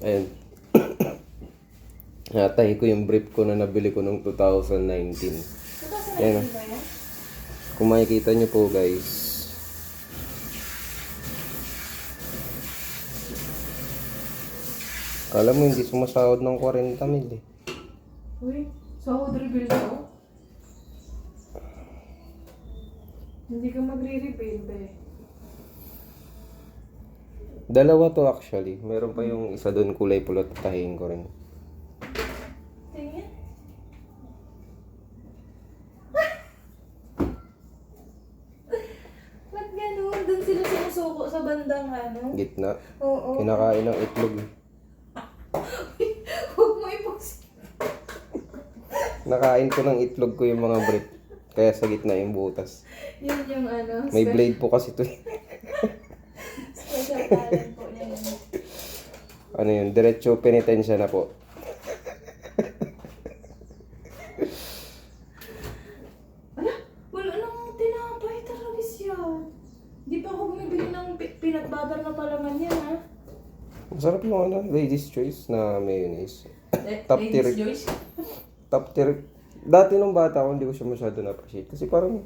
Ayan. Natay ko yung brief ko na nabili ko noong 2019. Ayan. Kung makikita nyo po guys. Alam mo hindi sumasahod ng 40 mil eh. Uy, sahod reveal daw? Hindi ka magre-reveal ba eh? Dalawa to actually. Meron pa yung isa doon kulay pula, tatahiin ko rin. Tingin? Ba't ganun? Doon sila sinusuko sa bandang ano? Gitna. Oo. Kinakain ng itlog eh. Huwag mo i-post. Nakain ko ng itlog ko yung mga brief. Kaya sa gitna yung butas. Yun yung ano. May blade po kasi to. Special talent po niya yun. Ano yun? Diretso penitensya na po. Ala, wala nang tinapay talaga siya. Di pa ako bumibili ng peanut butter na palaman yan ha. Masarap yung ano, ladies choice na mayonnaise. Top tier. Ladies Joyce. Top tier. Dati nung bata ako, hindi ko siya masyado na-appreciate. Kasi parang,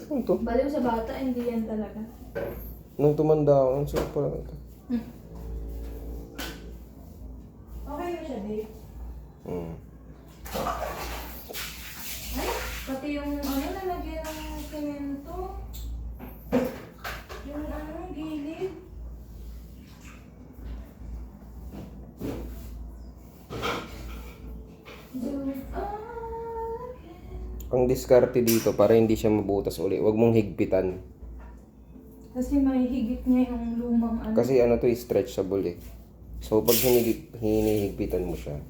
ano to? Baliw sa bata, hindi yan talaga. Nung tumanda ako, ang sarap pala ito. Okay na siya, babe. Mm. Ay, pati yung ano, nalagyan ng semento. Yung ano, gilid. Ang diskarte dito, para hindi siya mabutas uli, huwag mong higpitan. Kasi may higit niya yung lumang ano. Kasi ano to, stretchable eh. So pag hinihigpitan mo siya,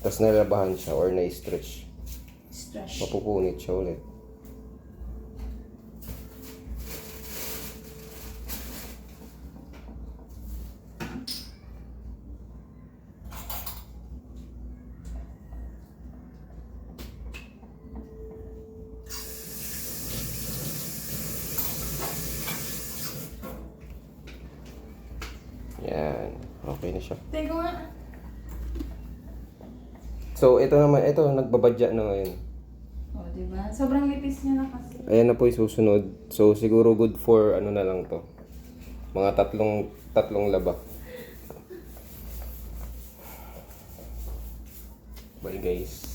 tapos nalabahan siya or na-stretch, Stretch. mapupunit siya ulit. Yan. Okay na siya. Teka nga. So, ito naman, ito, nagbabadya na ngayon. O, diba? Sobrang nipis niya na kasi. Ayan na po yung susunod. So, siguro good for, ano na lang to. Mga tatlong laba. Bye guys.